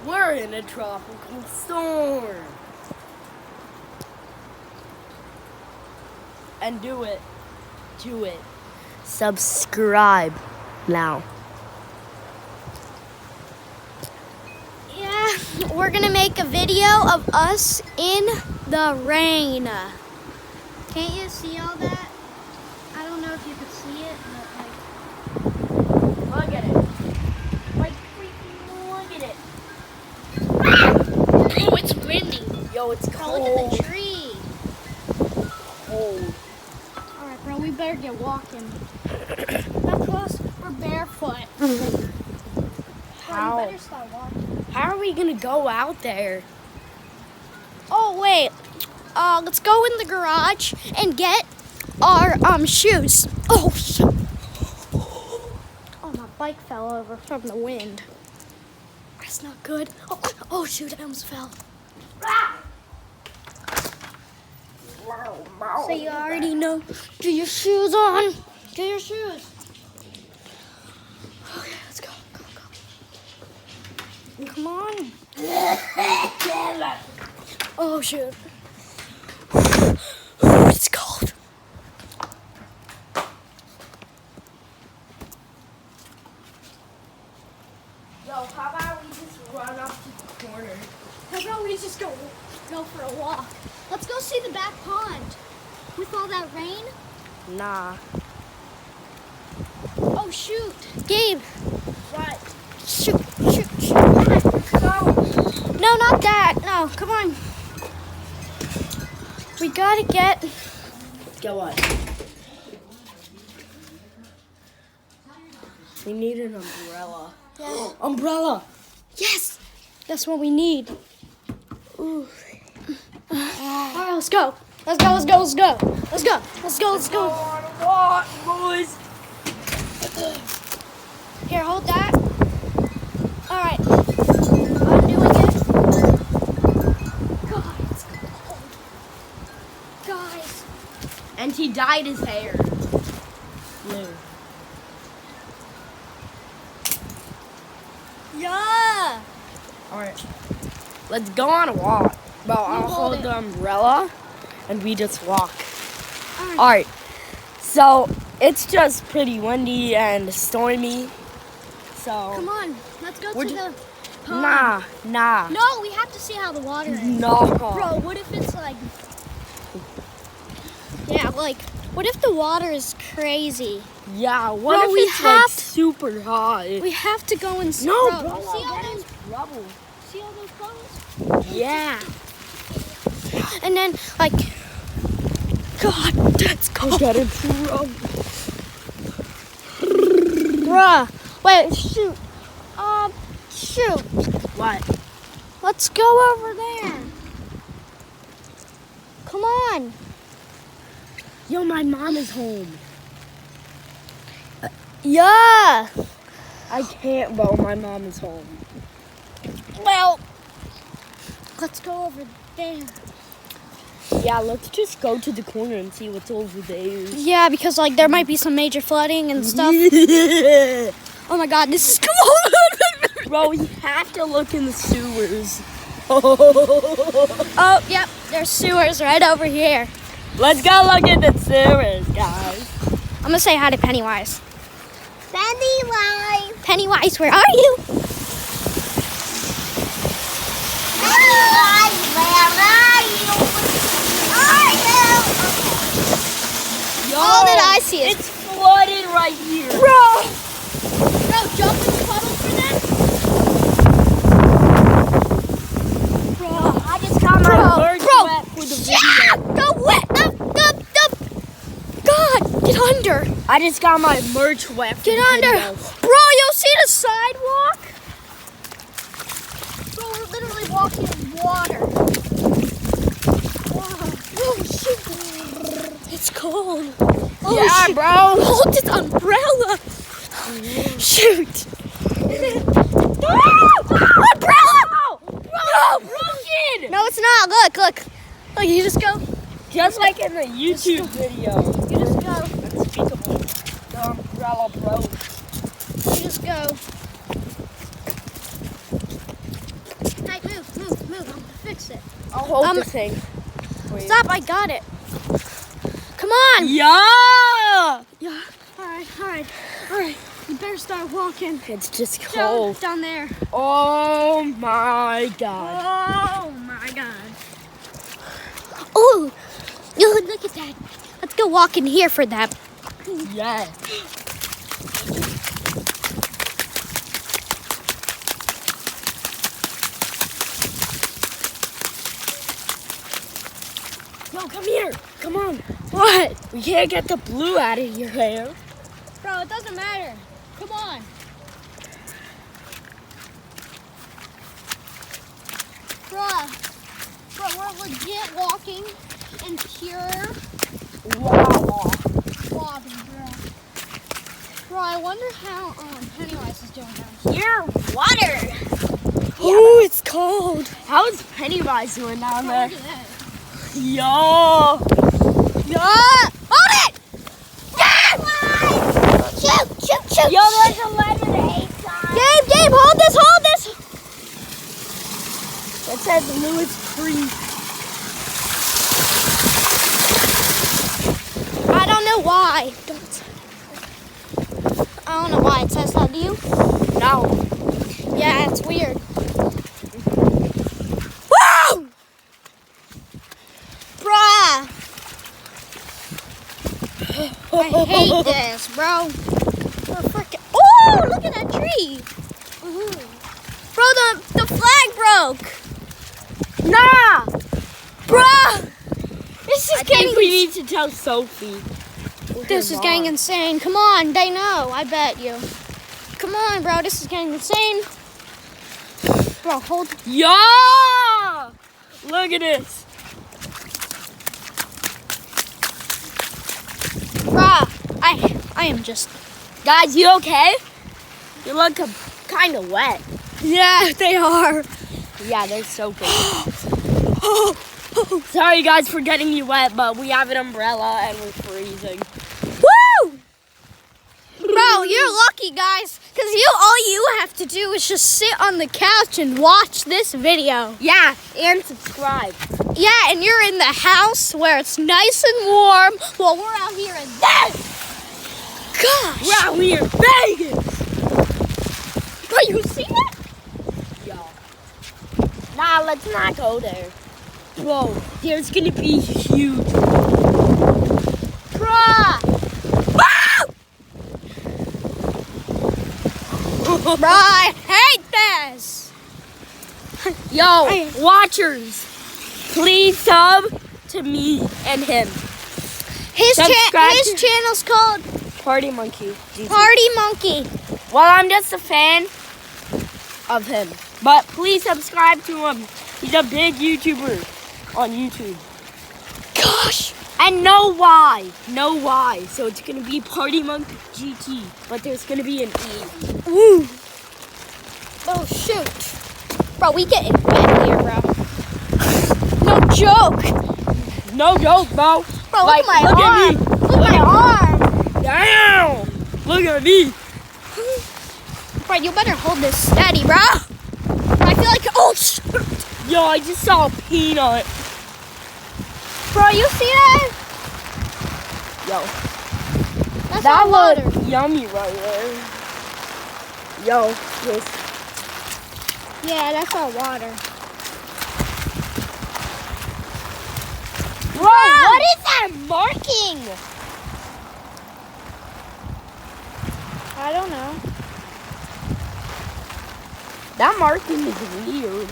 We're in a tropical storm. And do it. Subscribe now. Yeah, we're gonna make a video of us in the rain. Can't you see all that? I don't know if you could see it, but Look at it. Like, freaking look at it. oh, it's windy. Yo, it's cold. Look at the tree. Cold. All right, bro, we better get walking. Because we're barefoot. How? Bro, you better start walking. How are we gonna go out there? Oh wait, let's go in the garage and get our shoes. Oh shit! Oh, my bike fell over from the wind. That's not good. Oh shoot! I almost fell. So you already know. Get your shoes on. Get your shoes. Okay, let's go. Go. Come on. Oh shoot. It's cold. Yo, how about we just run up to the corner? How about we just go for a walk? Let's go see the back pond. With all that rain? Nah. Oh shoot. Gabe. What? Shoot. No, not that. No, come on. We gotta get... Get what? We need an umbrella. Yeah. Umbrella! Yes! That's what we need. Ooh. Alright, let's go. Let's go. What, boys? Here, hold that. Alright. Undoing it. God, it's cold. Guys. And he dyed his hair blue. Yeah. Alright. Let's go on a walk. Bro, I'll hold hold it. the umbrella and we just walk. Alright. Alright. So, it's just pretty windy and stormy. So, Come on. Let's go We're to ju- the pond. nah. No, we have to see how the water is. No. Bro, what if it's like... Yeah, like, what if the water is crazy? Yeah, what Bro, if we it's like have- super hot? We have to go and see. No, bro, bro, see all that those, is trouble. see all those bones? Yeah. And then, like, God, that's cold. Get in trouble. Bruh, wait, shoot. Shoot. What? Let's go over there. Come on. Yo, my mom is home. Yeah. I can't, bro. My mom is home. Well, let's go over there. Yeah, let's just go to the corner and see what's over there. Yeah, because, like, there might be some major flooding and stuff. Oh, my God, this is cool. Bro, we have to look in the sewers. Oh, yep, there's sewers right over here. Let's go look at the sewers, guys. I'm gonna say hi to Pennywise. Pennywise, where are you? Yo, All that I see is... it's flooded right here. Bro, jump in the puddle for that? Bro, I just got my merch wet for the video. The wet, God, get under. I just got my merch wet for Get the under. video. Bro, you see the sidewalk? Bro, we're literally walking in water. Wow. Oh, shoot. It's cold. Oh, Yeah, shoot. bro. Hold this umbrella. Shoot. Umbrella! Bro, broken! No, it's not. Look. Look, you just go. Just like in the YouTube video. You just go. Unspeakable. The umbrella broke. You just go. fix it. I'll hold the thing. Wait. Stop, I got it. Come on. Yeah! Yeah. All right. You better start walking. It's just cold. Down there. Oh my god. Oh my god. Oh, look at that. Let's go walk in here for that. Yeah. No, come here. Come on. What? We can't get the blue out of your hair. Bro, it doesn't matter. Come on. Bro, we're legit walking in pure Wow. water, bro. Bro, I wonder how Pennywise is doing down here. Pure water. Ooh, it's cold. How is Pennywise doing down there? Look at that. Yo. Yeah! Hold it! Yeah! Shoot! Yo, there's a lemonade sign. Gabe, hold this! It says Lewis Creek. I don't know why. I don't know why it says that. Do you? No. Yeah, it's weird. Woo! Bruh! I hate this, bro. We're freaking. Oh, look at that tree. Bro, the flag broke. Nah. Bruh! This is I think we need to tell Sophie. This is getting insane. Come on, they know. I bet you. Come on, bro. This is getting insane. Bro, hold. Yeah! Look at this. Bruh, I am just. Guys, you okay? You look kind of wet. Yeah, they are. Yeah, they're soaking. Sorry, guys, for getting you wet, but we have an umbrella and we're freezing. Woo! Bro, you're lucky, guys, because all you have to do is just sit on the couch and watch this video. Yeah, and subscribe. Yeah, and you're in the house where it's nice and warm while we're out here in this. Gosh. We're out here in Vegas. Bro, you see that? Yo. Nah, let's not go there. Bro, there's gonna be huge. Bruh. Bro, I hate this. Yo, watchers, please sub to me and him. His Subscribe to- channel's called Party Monkey. GT. Party Monkey. Well, I'm just a fan of him. But please subscribe to him. He's a big YouTuber on YouTube. Gosh. And know why. So it's going to be Party Monkey GT. But there's going to be an E. Ooh. Oh, shoot. Bro, we getting wet here, bro. No joke. No joke, bro. Bro, Like, look at my look at arm. me. Look at my arm. Damn. Look at me. Bro, you better hold this steady, bro. I feel like, oh, shoot. Yo, I just saw a peanut. Bro, you see that? Yo, That's that not water. looks yummy right there. Yo, this. Yeah, that's all water. Bro, what is that marking? I don't know. That marking is weird.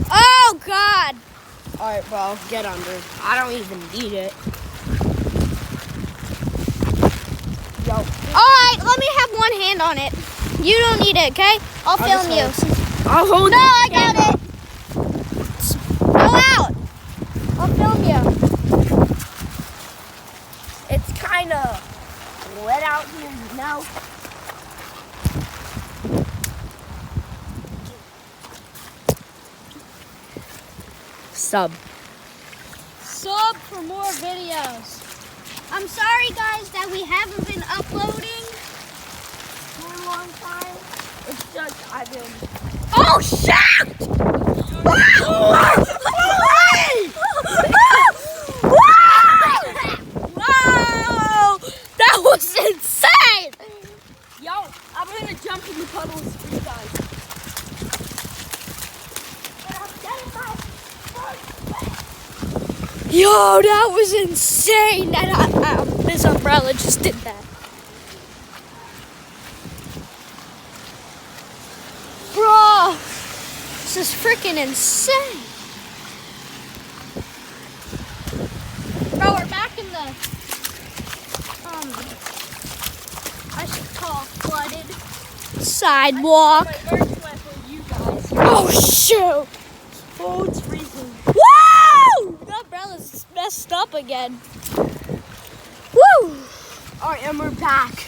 Oh, God. All right, bro, get under. I don't even need it. Yo, All right, let me have one hand on it. You don't need it, okay? I'll I'll film just you. I'll hold No, the I got camera. it. Go out. I'll film you. It's kind of wet out here now. Sub. sub for more videos. I'm sorry, guys, that we haven't been uploading for a long time. It's just I've been. Oh, shit! Wow! That was insane! Yo, I'm gonna jump in the puddles for you guys. Yo, that was insane! This umbrella just did that. Bro, this is freaking insane. Bro, we're back in the, I should call flooded sidewalk. My merch went for you guys. Oh, shoot. Oh, it's freezing. Woo! The umbrella's messed up again. Woo! Alright, and we're back.